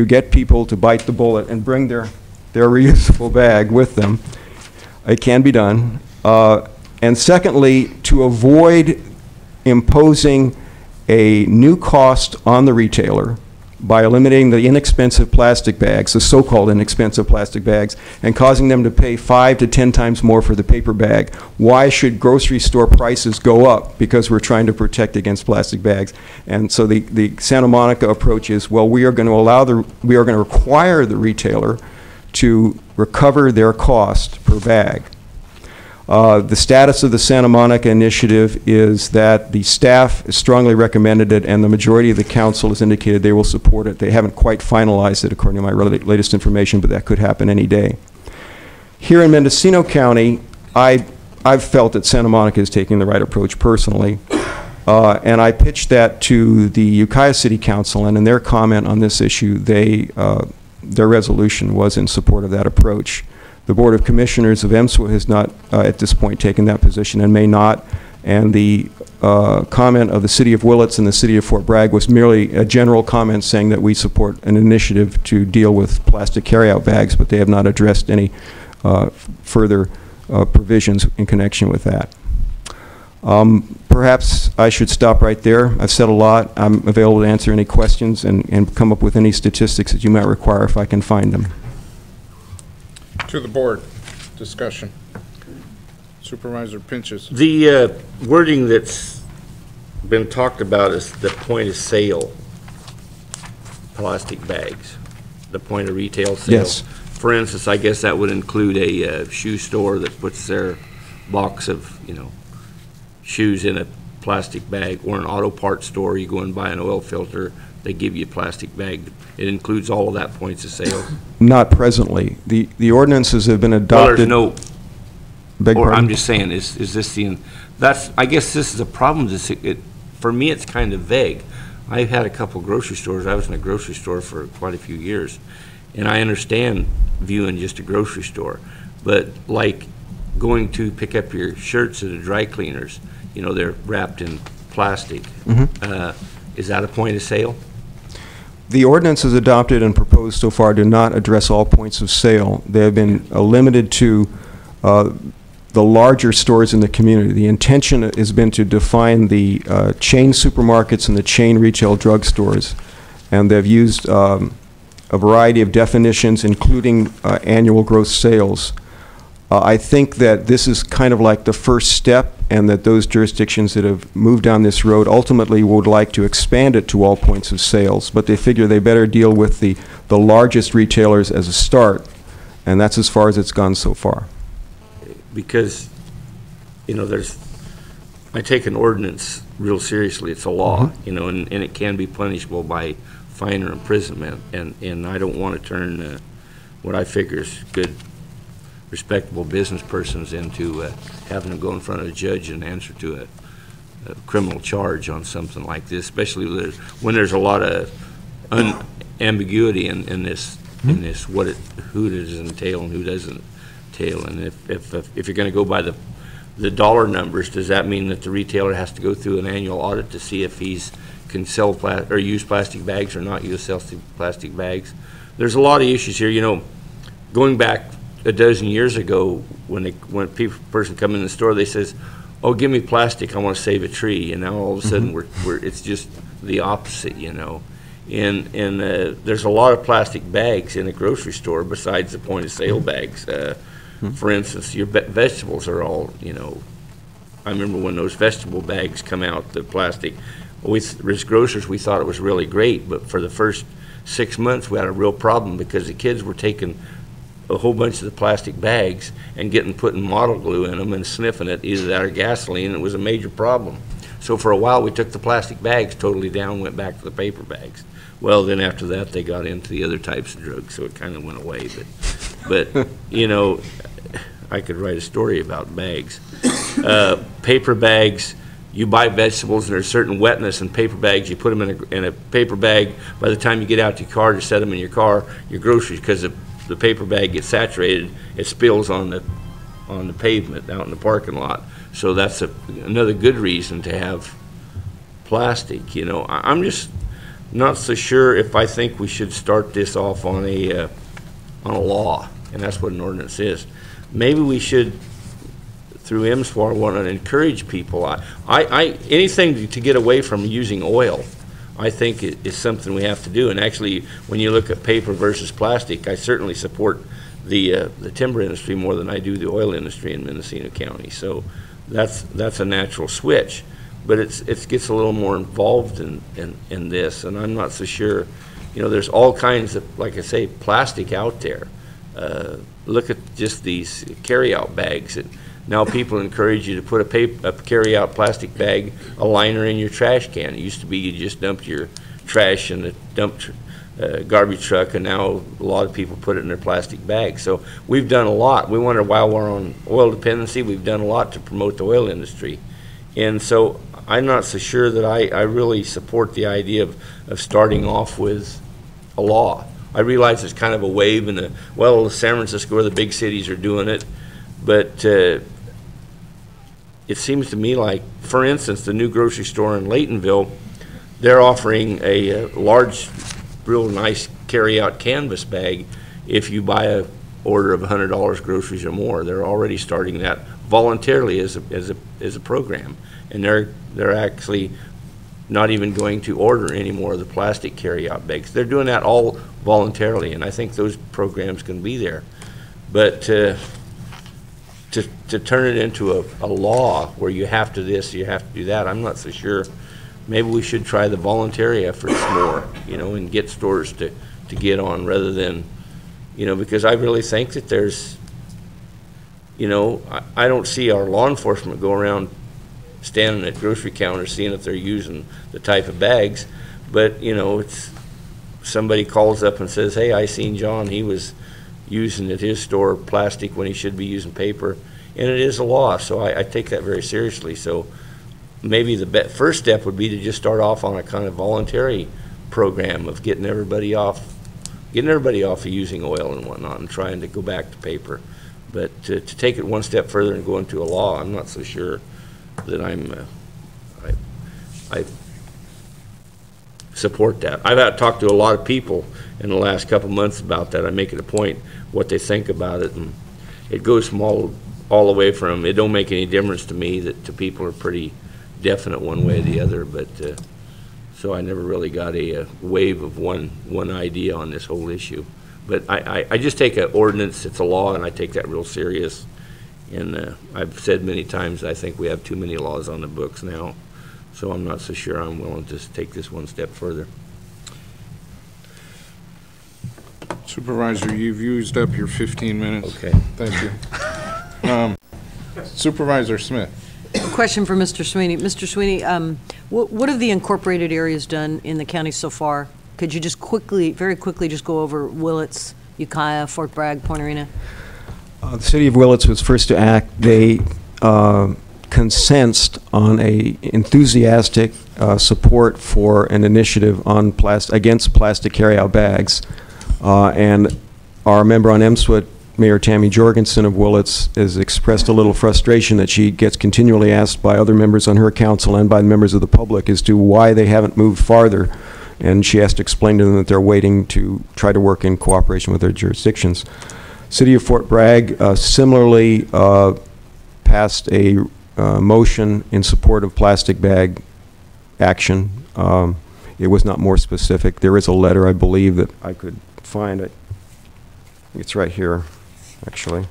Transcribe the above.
to get people to bite the bullet and bring their reusable bag with them. It can be done. And secondly, to avoid imposing a new cost on the retailer by eliminating the inexpensive plastic bags, the so-called inexpensive plastic bags, and causing them to pay 5 to 10 times more for the paper bag. Why should grocery store prices go up? Because we're trying to protect against plastic bags. And so the Santa Monica approach is, well, we are going to require the retailer to recover their cost per bag. The status of the Santa Monica initiative is that the staff has strongly recommended it, and the majority of the council has indicated they will support it. They haven't quite finalized it, according to my latest information, but that could happen any day. Here in Mendocino County, I've felt that Santa Monica is taking the right approach personally, and I pitched that to the Ukiah City Council, and in their comment on this issue, their resolution was in support of that approach. The Board of Commissioners of EMSWA has not, at this point, taken that position and may not. And the comment of the City of Willits and the City of Fort Bragg was merely a general comment saying that we support an initiative to deal with plastic carryout bags, but they have not addressed any further provisions in connection with that. Perhaps I should stop right there. I've said a lot. I'm available to answer any questions and come up with any statistics that you might require if I can find them. To the board, discussion. Supervisor Pinches. The wording that's been talked about is the point of sale plastic bags, the point of retail sale. Yes. For instance, I guess that would include a shoe store that puts their box of, shoes in a plastic bag, or an auto parts store. You go and buy an oil filter, they give you a plastic bag. It includes all of that points of sale. Not presently. The ordinances have been adopted. Well, there's no. Or I'm just saying, is this the? I guess this is a problem. For me, it's kind of vague. I've had a couple grocery stores. I was in a grocery store for quite a few years, and I understand viewing just a grocery store, but like going to pick up your shirts at a dry cleaners, they're wrapped in plastic. Mm-hmm. Is that a point of sale? The ordinances adopted and proposed so far do not address all points of sale. They have been limited to the larger stores in the community. The intention has been to define the chain supermarkets and the chain retail drugstores, and they've used a variety of definitions, including annual gross sales. I think that this is kind of like the first step, and that those jurisdictions that have moved down this road ultimately would like to expand it to all points of sales, but they figure they better deal with the largest retailers as a start, and that's as far as it's gone so far. Because, I take an ordinance real seriously. It's a law, Mm-hmm. and it can be punishable by fine or imprisonment, and I don't want to turn what I figure is good, respectable business persons into having them go in front of a judge and answer to a criminal charge on something like this, especially when there's a lot of ambiguity in this, who does it entail and who doesn't entail. And if you're going to go by the dollar numbers, does that mean that the retailer has to go through an annual audit to see if he's can sell or use plastic bags or not use plastic bags? There's a lot of issues here. Going back a dozen years ago, when a person come in the store, they says, "Oh, give me plastic. I want to save a tree." And now all of a sudden, it's just the opposite, And there's a lot of plastic bags in a grocery store besides the point of sale bags. For instance, your vegetables are all, I remember when those vegetable bags come out, the plastic. As grocers, we thought it was really great, but for the first 6 months, we had a real problem because the kids were taking a whole bunch of the plastic bags and putting model glue in them and sniffing it, either that or gasoline. It was a major problem. So for a while, we took the plastic bags totally down, went back to the paper bags. Well, then after that, they got into the other types of drugs, so it kind of went away. But I could write a story about bags. Paper bags, you buy vegetables and there's certain wetness in paper bags. You put them in a paper bag. By the time you get out to your car to set them in your car, your groceries, because the paper bag gets saturated, it spills on the pavement out in the parking lot. So that's another good reason to have plastic. not so sure if I think we should start this off on a law, and that's what an ordinance is. Maybe we should, through MSWAR, want to encourage people. Anything to get away from using oil, I think is something we have to do. And actually, when you look at paper versus plastic, I certainly support the timber industry more than I do the oil industry in Mendocino County. So that's a natural switch. But it gets a little more involved in this, and I'm not so sure. You know, there's all kinds of, like I say, plastic out there. Look at just these carry-out bags. Now people encourage you to put a carry-out plastic bag, a liner in your trash can. It used to be you just dumped your trash in the garbage truck, and now a lot of people put it in their plastic bags. So we've done a lot. We wonder, while we're on oil dependency, we've done a lot to promote the oil industry. And so I'm not so sure that I really support the idea of starting off with a law. I realize it's kind of a wave in San Francisco or the big cities are doing it, but it seems to me like, for instance, the new grocery store in Laytonville, they're offering a large, real nice carry-out canvas bag if you buy a order of $100 groceries or more. They're already starting that voluntarily as a program, and they're actually not even going to order any more of the plastic carry-out bags. They're doing that all voluntarily, and I think those programs can be there. But to turn it into a law where you have to this, you have to do that, I'm not so sure. Maybe we should try the voluntary efforts more, you know, and get stores to get on rather than, you know, because I really think that there's, you know, I don't see our law enforcement go around standing at grocery counters seeing if they're using the type of bags, but, you know, it's somebody calls up and says, hey, I seen John, he was using at his store plastic when he should be using paper, and it is a law, so I take that very seriously. So maybe the first step would be to just start off on a kind of voluntary program of getting everybody off of using oil and whatnot and trying to go back to paper. But to take it one step further and go into a law, I'm not so sure that I support that. I've talked to a lot of people in the last couple months about that. I make it a point what they think about it, and it goes from all the way from it don't make any difference to me that to people are pretty definite one way or the other. But so I never really got a wave of one idea on this whole issue. But I just take an ordinance, it's a law, and I take that real serious. And I've said many times I think we have too many laws on the books now, so I'm not so sure I'm willing to take this one step further. Supervisor, you've used up your 15 minutes. Okay. Thank you. Supervisor Smith. Question for Mr. Sweeney. Mr. Sweeney, what have the incorporated areas done in the county so far? Could you just very quickly just go over Willits, Ukiah, Fort Bragg, Point Arena? The city of Willits was first to act. They consensed on a enthusiastic support for an initiative on against plastic carryout bags, and our member on MSWIT, Mayor Tammy Jorgensen of Willits, has expressed a little frustration that she gets continually asked by other members on her council and by members of the public as to why they haven't moved farther, and she has to explain to them that they're waiting to try to work in cooperation with their jurisdictions. City of Fort Bragg similarly passed a motion in support of plastic bag action. It was not more specific. There is a letter, I believe, that I could find it. It's right here, actually.